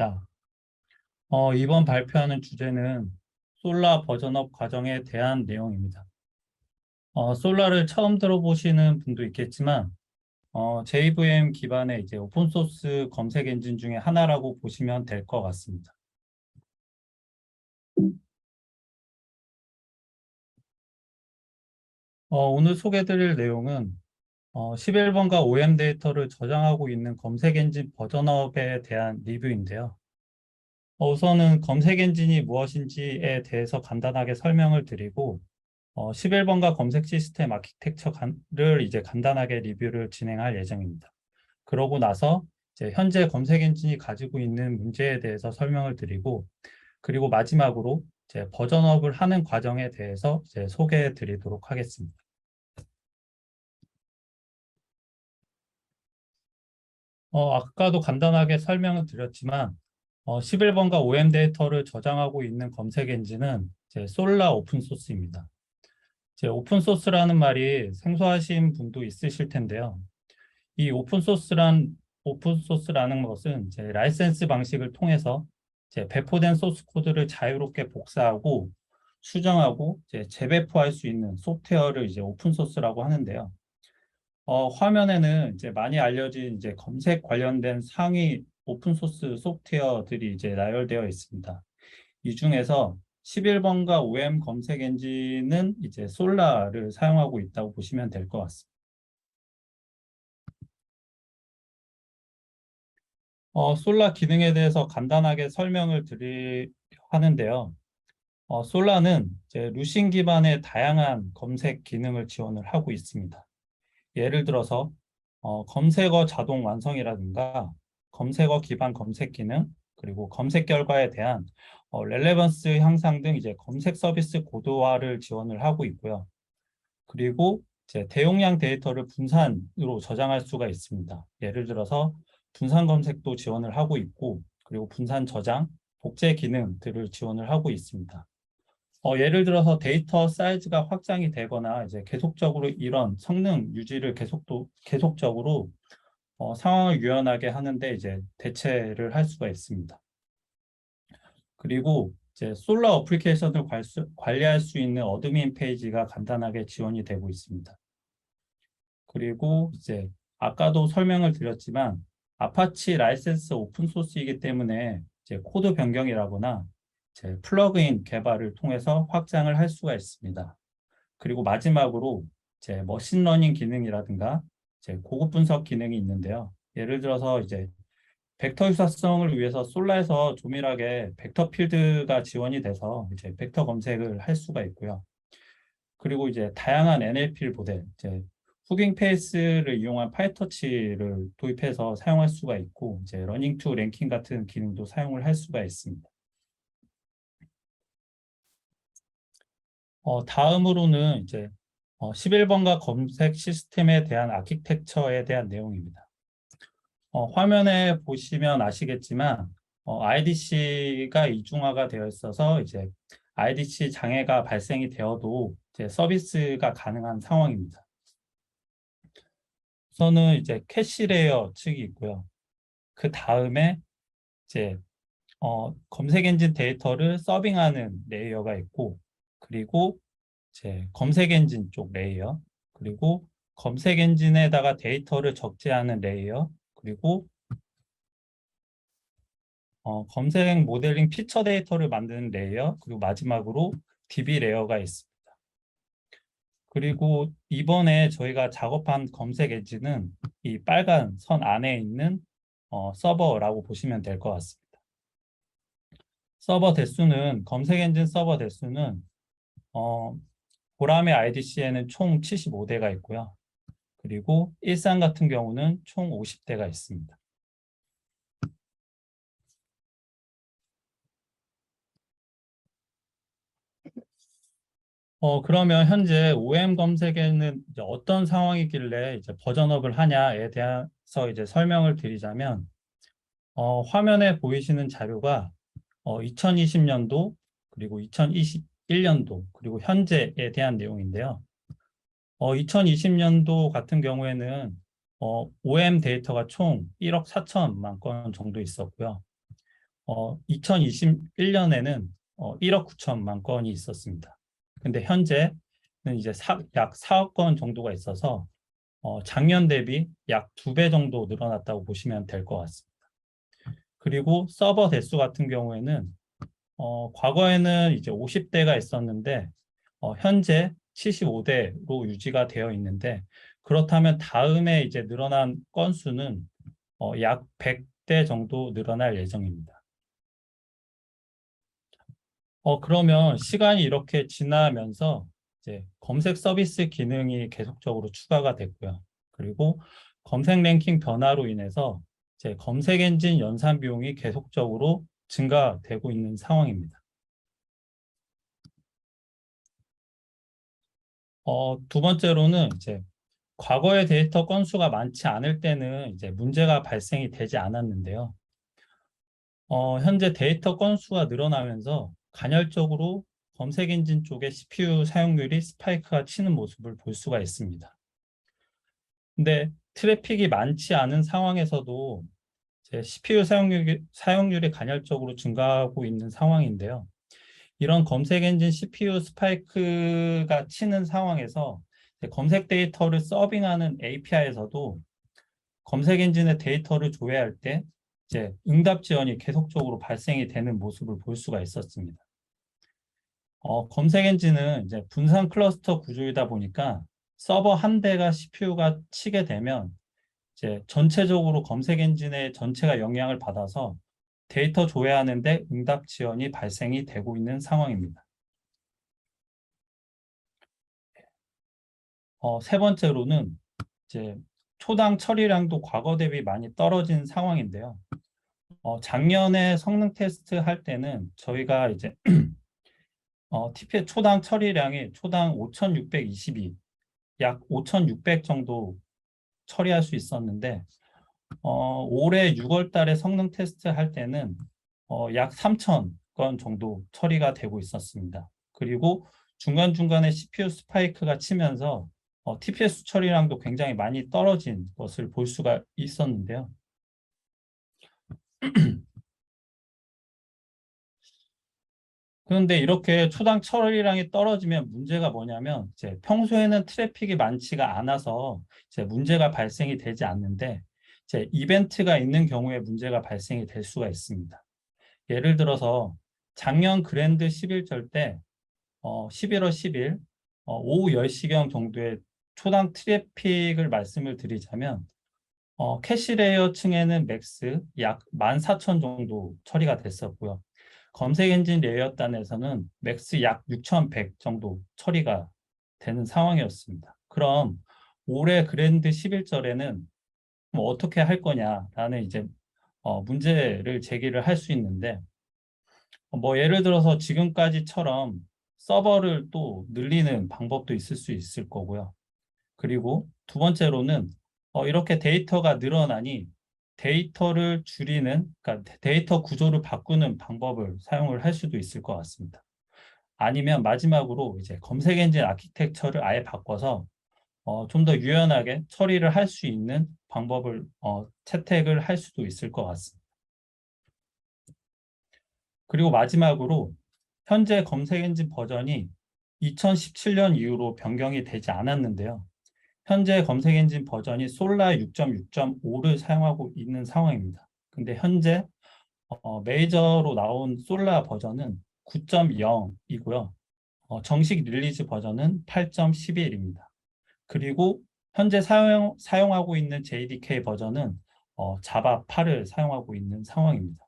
반갑습니다. 이번 발표하는 주제는 솔라 버전업 과정에 대한 내용입니다. 솔라를 처음 들어보시는 분도 있겠지만, JVM 기반의 이제 오픈소스 검색 엔진 중에 하나라고 보시면 될 것 같습니다. 오늘 소개드릴 내용은 11번가 OM 데이터를 저장하고 있는 검색 엔진 버전업에 대한 리뷰인데요. 우선은 검색 엔진이 무엇인지에 대해서 간단하게 설명을 드리고 11번가 검색 시스템 아키텍처를 이제 간단하게 리뷰를 진행할 예정입니다. 그러고 나서 이제 현재 검색 엔진이 가지고 있는 문제에 대해서 설명을 드리고 그리고 마지막으로 이제 버전업을 하는 과정에 대해서 이제 소개해 드리도록 하겠습니다. 아까도 간단하게 설명을 드렸지만 11번가 OM 데이터를 저장하고 있는 검색 엔진은 이제 솔라 오픈소스입니다. 이제 오픈소스라는 말이 생소하신 분도 있으실 텐데요. 이 오픈소스라는 것은 이제 라이센스 방식을 통해서 이제 배포된 소스 코드를 자유롭게 복사하고 수정하고 이제 재배포할 수 있는 소프트웨어를 이제 오픈소스라고 하는데요. 화면에는 이제 많이 알려진 이제 검색 관련된 상위 오픈소스 소프트웨어들이 이제 나열되어 있습니다. 이 중에서 11번가 OM 검색 엔진은 이제 솔라를 사용하고 있다고 보시면 될 것 같습니다. 솔라 기능에 대해서 간단하게 설명을 드리려 하는데요. 솔라는 이제 루신 기반의 다양한 검색 기능을 지원을 하고 있습니다. 예를 들어서 검색어 자동 완성이라든가 검색어 기반 검색 기능, 그리고 검색 결과에 대한 렐레번스 향상 등 이제 검색 서비스 고도화를 지원을 하고 있고요. 그리고 이제 대용량 데이터를 분산으로 저장할 수가 있습니다. 예를 들어서 분산 검색도 지원을 하고 있고, 그리고 분산 저장, 복제 기능들을 지원을 하고 있습니다. 예를 들어서 데이터 사이즈가 확장이 되거나 이제 계속적으로 이런 성능 유지를 계속적으로 상황을 유연하게 하는데 이제 대체를 할 수가 있습니다. 그리고 이제 솔라 어플리케이션을 관리할 수 있는 어드민 페이지가 간단하게 지원이 되고 있습니다. 그리고 이제 아까도 설명을 드렸지만 아파치 라이센스 오픈 소스이기 때문에 이제 코드 변경이라거나 이제 플러그인 개발을 통해서 확장을 할 수가 있습니다. 그리고 마지막으로 이제 머신러닝 기능이라든가 이제 고급 분석 기능이 있는데요. 예를 들어서 이제 벡터 유사성을 위해서 솔라에서 조밀하게 벡터 필드가 지원이 돼서 이제 벡터 검색을 할 수가 있고요. 그리고 이제 다양한 NLP 모델, 이제 후깅 페이스를 이용한 파이터치를 도입해서 사용할 수가 있고, 이제 러닝 투 랭킹 같은 기능도 사용을 할 수가 있습니다. 다음으로는 이제 11번가 검색 시스템에 대한 아키텍처에 대한 내용입니다. 화면에 보시면 아시겠지만 IDC가 이중화가 되어 있어서 이제 IDC 장애가 발생이 되어도 이제 서비스가 가능한 상황입니다. 우선은 이제 캐시 레이어 측이 있고요. 그 다음에 이제 검색 엔진 데이터를 서빙하는 레이어가 있고, 그리고 이제 검색 엔진 쪽 레이어, 그리고 검색 엔진에다가 데이터를 적재하는 레이어, 그리고 검색 모델링 피처 데이터를 만드는 레이어, 그리고 마지막으로 DB 레이어가 있습니다. 그리고 이번에 저희가 작업한 검색 엔진은 이 빨간 선 안에 있는 서버라고 보시면 될 것 같습니다. 서버 대수는 검색 엔진 서버 대수는 보람의 IDC에는 총 75대가 있고요. 그리고 일산 같은 경우는 총 50대가 있습니다. 그러면 현재 OM 검색에는 이제 어떤 상황이길래 이제 버전업을 하냐에 대해서 이제 설명을 드리자면, 화면에 보이시는 자료가 2020년도, 그리고 2021년도, 그리고 현재에 대한 내용인데요. 2020년도 같은 경우에는 OM 데이터가 총 1억 4천만 건 정도 있었고요. 2021년에는 1억 9천만 건이 있었습니다. 근데 현재는 이제 약 4억 건 정도가 있어서 작년 대비 약 2배 정도 늘어났다고 보시면 될 것 같습니다. 그리고 서버 대수 같은 경우에는 과거에는 이제 50대가 있었는데 현재 75대로 유지가 되어 있는데 그렇다면 다음에 이제 늘어난 건수는 약 100대 정도 늘어날 예정입니다. 그러면 시간이 이렇게 지나면서 이제 검색 서비스 기능이 계속적으로 추가가 됐고요. 그리고 검색 랭킹 변화로 인해서 이제 검색 엔진 연산 비용이 계속적으로 증가되고 있는 상황입니다. 두 번째로는 이제 과거의 데이터 건수가 많지 않을 때는 이제 문제가 발생이 되지 않았는데요. 현재 데이터 건수가 늘어나면서 간헐적으로 검색 엔진 쪽의 CPU 사용률이 스파이크가 치는 모습을 볼 수가 있습니다. 근데 트래픽이 많지 않은 상황에서도 이제 CPU 사용률이 간헐적으로 증가하고 있는 상황인데요. 이런 검색 엔진 CPU 스파이크가 치는 상황에서 검색 데이터를 서빙하는 API에서도 검색 엔진의 데이터를 조회할 때 이제 응답 지연이 계속적으로 발생이 되는 모습을 볼 수가 있었습니다. 검색 엔진은 이제 분산 클러스터 구조이다 보니까 서버 한 대가 CPU가 치게 되면 이제 전체적으로 검색 엔진의 전체가 영향을 받아서 데이터 조회하는데 응답 지연이 발생이 되고 있는 상황입니다. 세 번째로는 이제 초당 처리량도 과거 대비 많이 떨어진 상황인데요. 작년에 성능 테스트 할 때는 저희가 이제 TPS 초당 처리량이 초당 5,622, 약 5,600 정도 처리할 수 있었는데 올해 6월 달에 성능 테스트 할 때는 약 3,000 건 정도 처리가 되고 있었습니다. 그리고 중간중간에 CPU 스파이크가 치면서 TPS 처리량도 굉장히 많이 떨어진 것을 볼 수가 있었는데요. 그런데 이렇게 초당 처리량이 떨어지면 문제가 뭐냐면 이제 평소에는 트래픽이 많지가 않아서 이제 문제가 발생이 되지 않는데 이제 이벤트가 있는 경우에 문제가 발생이 될 수가 있습니다. 예를 들어서 작년 그랜드 11절 때 11월 10일 오후 10시경 정도의 초당 트래픽을 말씀을 드리자면 캐시 레이어 층에는 맥스 약 14,000 정도 처리가 됐었고요. 검색 엔진 레이어 단에서는 맥스 약 6,100 정도 처리가 되는 상황이었습니다. 그럼 올해 그랜드 11절에는 뭐 어떻게 할 거냐라는 이제 문제를 제기를 할 수 있는데 뭐 예를 들어서 지금까지처럼 서버를 또 늘리는 방법도 있을 수 있을 거고요. 그리고 두 번째로는 이렇게 데이터가 늘어나니 데이터를 줄이는, 그러니까 데이터 구조를 바꾸는 방법을 사용을 할 수도 있을 것 같습니다. 아니면 마지막으로 이제 검색 엔진 아키텍처를 아예 바꿔서 좀 더 유연하게 처리를 할 수 있는 방법을 채택을 할 수도 있을 것 같습니다. 그리고 마지막으로 현재 검색 엔진 버전이 2017년 이후로 변경이 되지 않았는데요. 현재 검색 엔진 버전이 솔라 6.6.5를 사용하고 있는 상황입니다. 근데 현재 메이저로 나온 솔라 버전은 9.0이고요. 정식 릴리즈 버전은 8.11입니다. 그리고 현재 사용하고 있는 JDK 버전은 자바 8을 사용하고 있는 상황입니다.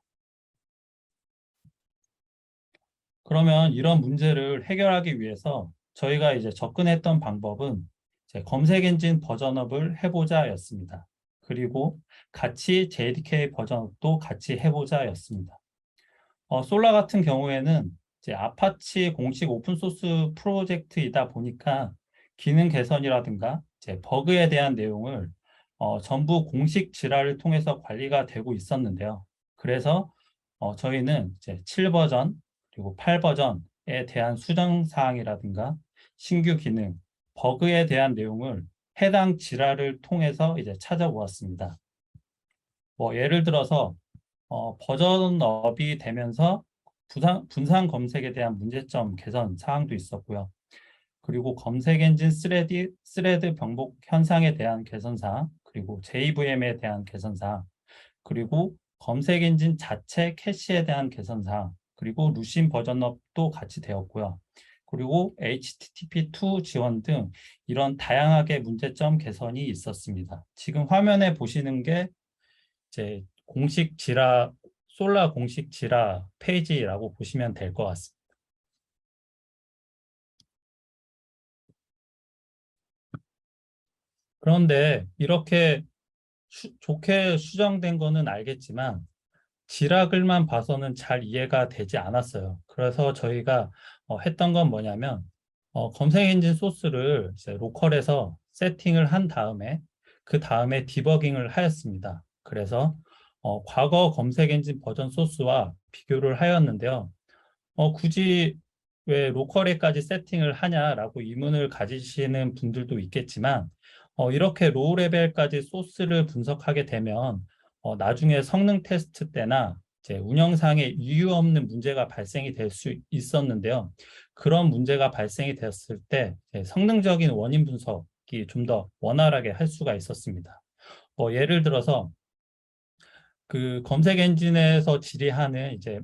그러면 이런 문제를 해결하기 위해서 저희가 이제 접근했던 방법은 이제 검색 엔진 버전업을 해보자였습니다. 그리고 같이 JDK 버전업도 같이 해보자였습니다. 솔라 같은 경우에는 이제 아파치 공식 오픈소스 프로젝트이다 보니까 기능 개선이라든가 이제 버그에 대한 내용을 전부 공식 지라를 통해서 관리가 되고 있었는데요. 그래서 저희는 이제 7버전 그리고 8버전에 대한 수정 사항이라든가 신규 기능, 버그에 대한 내용을 해당 지라를 통해서 이제 찾아보았습니다. 뭐 예를 들어서 버전업이 되면서 분산 검색에 대한 문제점 개선 사항도 있었고요. 그리고 검색 엔진 스레드 병목 현상에 대한 개선 사항, 그리고 JVM에 대한 개선 사항, 그리고 검색 엔진 자체 캐시에 대한 개선 사항, 그리고 루신 버전업도 같이 되었고요. 그리고 HTTP2 지원 등 이런 다양하게 문제점 개선이 있었습니다. 지금 화면에 보시는 게 이제 솔라 공식 지라 페이지라고 보시면 될 것 같습니다. 그런데 이렇게 좋게 수정된 거는 알겠지만 지라 글만 봐서는 잘 이해가 되지 않았어요. 그래서 저희가 했던 건 뭐냐면 검색 엔진 소스를 이제 로컬에서 세팅을 한 다음에 그 다음에 디버깅을 하였습니다. 그래서 과거 검색 엔진 버전 소스와 비교를 하였는데요. 굳이 왜 로컬에까지 세팅을 하냐라고 의문을 가지시는 분들도 있겠지만 이렇게 로우 레벨까지 소스를 분석하게 되면 나중에 성능 테스트 때나 이제 운영상에 이유 없는 문제가 발생이 될 수 있었는데요. 그런 문제가 발생이 되었을 때 성능적인 원인 분석이 좀 더 원활하게 할 수가 있었습니다. 예를 들어서 그 검색 엔진에서 질의하는 이제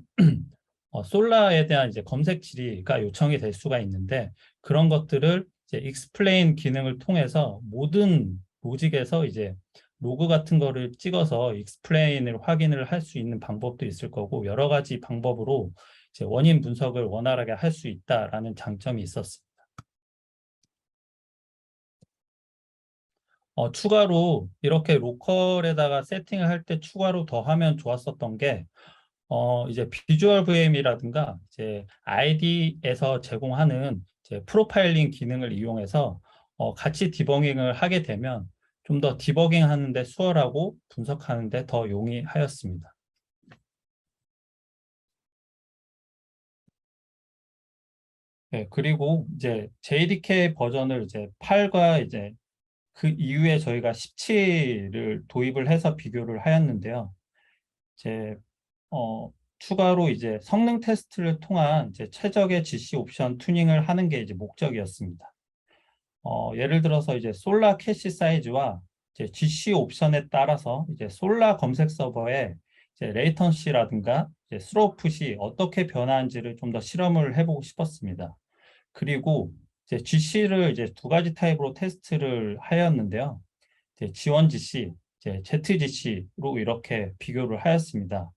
솔라에 대한 이제 검색 질의가 요청이 될 수가 있는데 그런 것들을 이제 explain 기능을 통해서 모든 로직에서 이제 로그 같은 거를 찍어서 explain을 확인을 할 수 있는 방법도 있을 거고 여러 가지 방법으로 이제 원인 분석을 원활하게 할 수 있다라는 장점이 있었습니다. 추가로 이렇게 로컬에다가 세팅을 할 때 추가로 더 하면 좋았었던 게 이제 비주얼 VM이라든가 이제 ID에서 제공하는 이제 프로파일링 기능을 이용해서 같이 디버깅을 하게 되면 좀 더 디버깅 하는데 수월하고 분석하는데 더 용이하였습니다. 네, 그리고 이제 JDK 버전을 이제 8과 이제 그 이후에 저희가 17을 도입을 해서 비교를 하였는데요. 이제 추가로 이제 성능 테스트를 통한 이제 최적의 GC 옵션 튜닝을 하는 게 이제 목적이었습니다. 예를 들어서 이제 솔라 캐시 사이즈와 이제 GC 옵션에 따라서 이제 솔라 검색 서버의 이제 레이턴시라든가 이제 스로프시 어떻게 변하는지를 좀 더 실험을 해보고 싶었습니다. 그리고 이제 GC를 이제 두 가지 타입으로 테스트를 하였는데요. 이제 지원 GC, 이제 ZGC로 이렇게 비교를 하였습니다.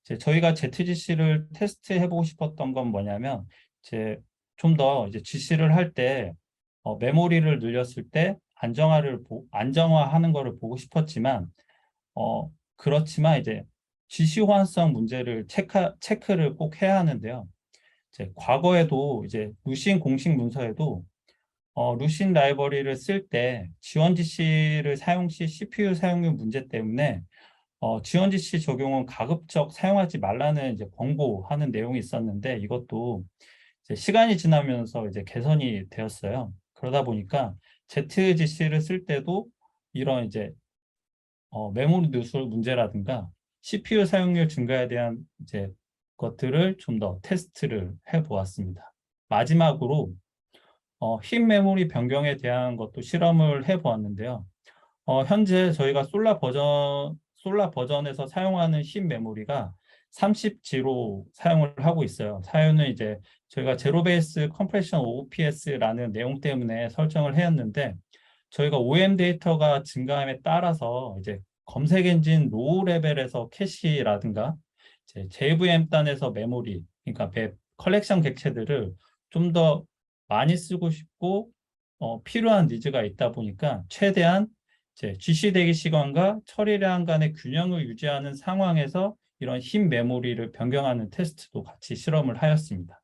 이제 저희가 ZGC를 테스트해 보고 싶었던 건 뭐냐면 이제 좀 더 이제 GC를 할 때 메모리를 늘렸을 때 안정화하는 거를 보고 싶었지만 그렇지만 이제 GC 호환성 문제를 체크를 꼭 해야 하는데요. 이제 과거에도 이제 루신 공식 문서에도 루신 라이브러리를 쓸 때 지원 GC를 사용 시 CPU 사용률 문제 때문에 지원 지시 적용은 가급적 사용하지 말라는 이제 권고하는 내용이 있었는데 이것도 이제 시간이 지나면서 이제 개선이 되었어요. 그러다 보니까 ZGC를 쓸 때도 이런 이제 메모리 누설 문제라든가 CPU 사용률 증가에 대한 이제 것들을 좀 더 테스트를 해 보았습니다. 마지막으로 흰 메모리 변경에 대한 것도 실험을 해 보았는데요. 현재 저희가 솔라 버전에서 사용하는 흰 메모리가 30G로 사용을 하고 있어요. 사연은 이제 저희가 제로 베이스 컴프레션 OPS라는 내용 때문에 설정을 했는데 저희가 OM 데이터가 증가함에 따라서 이제 검색 엔진 로우 레벨에서 캐시라든가 이제 JVM 단에서 메모리, 그러니까 맵 컬렉션 객체들을 좀 더 많이 쓰고 싶고 필요한 니즈가 있다 보니까 최대한 이제 GC 대기 시간과 처리량 간의 균형을 유지하는 상황에서 이런 흰 메모리를 변경하는 테스트도 같이 실험을 하였습니다.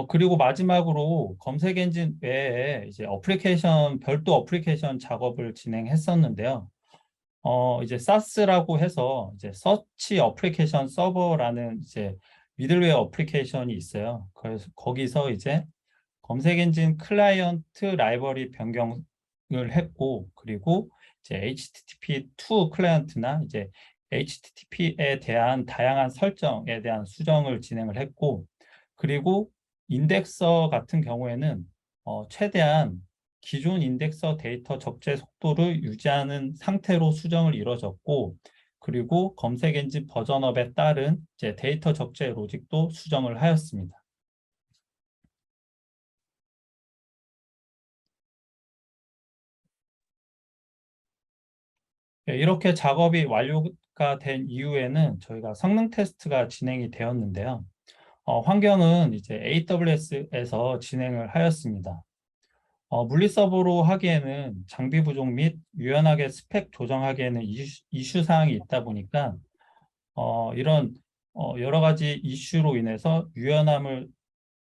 그리고 마지막으로 검색 엔진 외에 이제 별도 어플리케이션 작업을 진행했었는데요. 이제 SaaS라고 해서 이제 서치 어플리케이션 서버라는 이제 미들웨어 어플리케이션이 있어요. 그래서 거기서 이제 검색 엔진 클라이언트 라이브러리 변경을 했고, 그리고 이제 HTTP2 클라이언트나 이제 HTTP에 대한 다양한 설정에 대한 수정을 진행을 했고, 그리고 인덱서 같은 경우에는 최대한 기존 인덱서 데이터 적재 속도를 유지하는 상태로 수정을 이뤄졌고, 그리고 검색 엔진 버전업에 따른 이제 데이터 적재 로직도 수정을 하였습니다. 네, 이렇게 작업이 완료가 된 이후에는 저희가 성능 테스트가 진행이 되었는데요. 환경은 이제 AWS에서 진행을 하였습니다. 물리 서버로 하기에는 장비 부족 및 유연하게 스펙 조정하기에는 이슈 사항이 있다 보니까 이런 여러 가지 이슈로 인해서 유연함을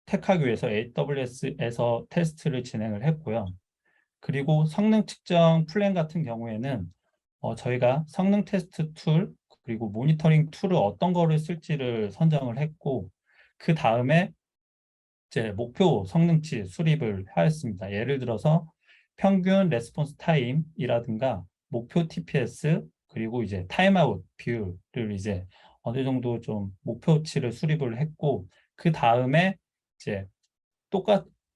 택하기 위해서 AWS에서 테스트를 진행을 했고요. 그리고 성능 측정 플랜 같은 경우에는 저희가 성능 테스트 툴 그리고 모니터링 툴을 어떤 거를 쓸지를 선정을 했고, 그 다음에 이제 목표 성능치 수립을 하였습니다. 예를 들어서 평균 레스폰스 타임이라든가 목표 TPS 그리고 이제 타임아웃 비율을 이제 어느 정도 좀 목표치를 수립을 했고, 그 다음에 이제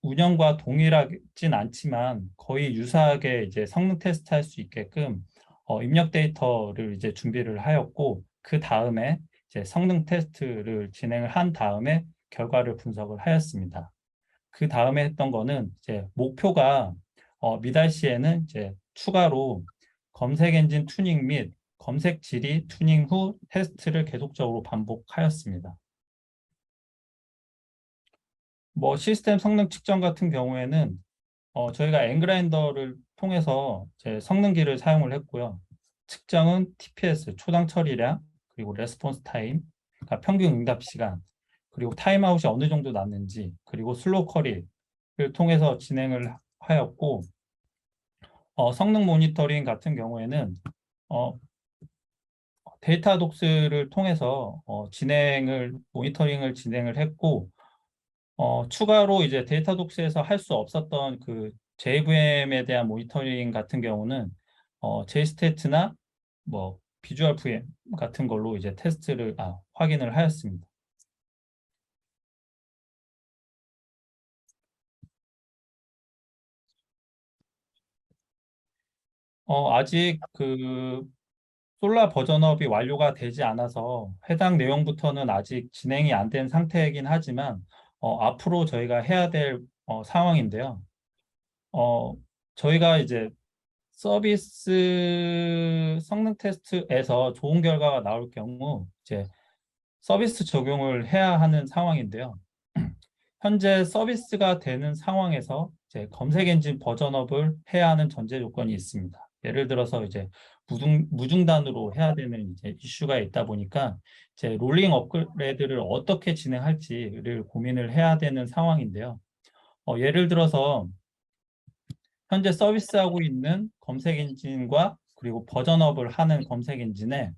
운영과 동일하진 않지만 거의 유사하게 이제 성능 테스트 할 수 있게끔 입력 데이터를 이제 준비를 하였고, 그 다음에 이제 성능 테스트를 진행을 한 다음에 결과를 분석을 하였습니다. 그 다음에 했던 거는 이제 목표가 미달 시에는 이제 추가로 검색 엔진 투닝 및 검색 질의 투닝 후 테스트를 계속적으로 반복하였습니다. 뭐 시스템 성능 측정 같은 경우에는 저희가 앵그라인더를 통해서 제 성능기를 사용을 했고요. 측정은 TPS, 초당 처리량, 그리고 레스폰스 타임, 그러니까 평균 응답 시간, 그리고 타임아웃이 어느 정도 났는지, 그리고 슬로우 쿼리를 통해서 진행을 하였고, 성능 모니터링 같은 경우에는 어, 데이터 독스를 통해서 모니터링을 진행을 했고, 추가로 이제 데이터 독스에서 할 수 없었던 그 JVM에 대한 모니터링 같은 경우는 JStat나 뭐 비주얼 VM 같은 걸로 이제 확인을 하였습니다. 아직 그 솔라 버전업이 완료가 되지 않아서 해당 내용부터는 아직 진행이 안 된 상태이긴 하지만 앞으로 저희가 해야 될 상황인데요. 어, 저희가 이제 서비스 성능 테스트에서 좋은 결과가 나올 경우 이제 서비스 적용을 해야 하는 상황인데요. 현재 서비스가 되는 상황에서 이제 검색 엔진 버전업을 해야 하는 전제 조건이 있습니다. 예를 들어서 이제 무중단으로 해야 되는 이제 이슈가 있다 보니까 이제 롤링 업그레이드를 어떻게 진행할지를 고민을 해야 되는 상황인데요. 예를 들어서 현재 서비스하고 있는 검색 엔진과 그리고 버전업을 하는 검색 엔진에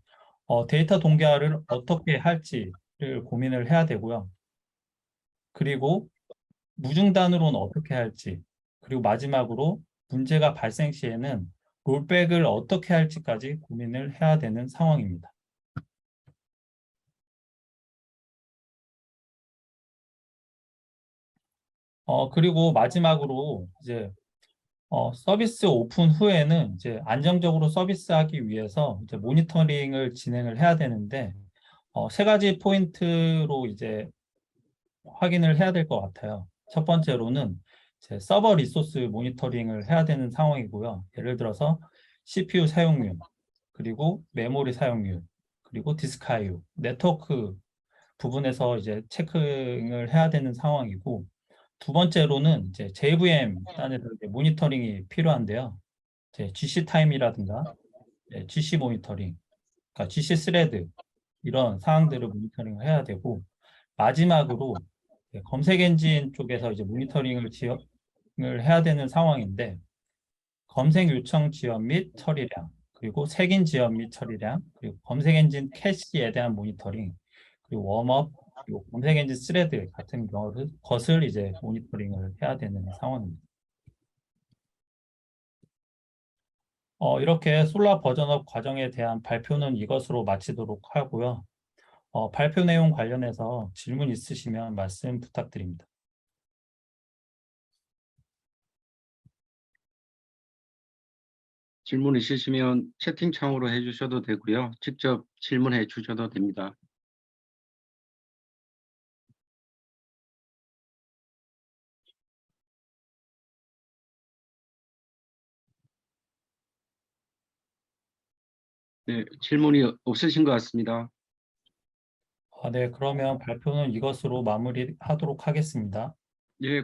데이터 동기화를 어떻게 할지를 고민을 해야 되고요. 그리고 무중단으로는 어떻게 할지, 그리고 마지막으로 문제가 발생 시에는 롤백을 어떻게 할지까지 고민을 해야 되는 상황입니다. 그리고 마지막으로 이제 서비스 오픈 후에는 이제 안정적으로 서비스하기 위해서 이제 모니터링을 진행을 해야 되는데 세 가지 포인트로 이제 확인을 해야 될 것 같아요. 첫 번째로는 이제 서버 리소스 모니터링을 해야 되는 상황이고요. 예를 들어서 CPU 사용률, 그리고 메모리 사용률, 그리고 디스크 IO, 네트워크 부분에서 이제 체크를 해야 되는 상황이고, 두 번째로는 이제 JVM 단에서 이제 모니터링이 필요한데요. 이제 GC 타임이라든가 GC 모니터링, 그러니까 GC 스레드 이런 사항들을 모니터링을 해야 되고, 마지막으로 검색 엔진 쪽에서 이제 모니터링을 지원을 해야 되는 상황인데, 검색 요청 지연 및 처리량, 그리고 색인 지연 및 처리량, 그리고 검색 엔진 캐시에 대한 모니터링, 그리고 웜업, 그리고 검색 엔진 스레드 같은 것을 이제 모니터링을 해야 되는 상황입니다. 이렇게 솔라 버전업 과정에 대한 발표는 이것으로 마치도록 하고요. 발표 내용 관련해서 질문 있으시면 말씀 부탁드립니다. 질문 있으시면 채팅창으로 해주셔도 되고요. 직접 질문해 주셔도 됩니다. 네, 질문이 없으신 것 같습니다. 네, 그러면 발표는 이것으로 마무리하도록 하겠습니다. 예,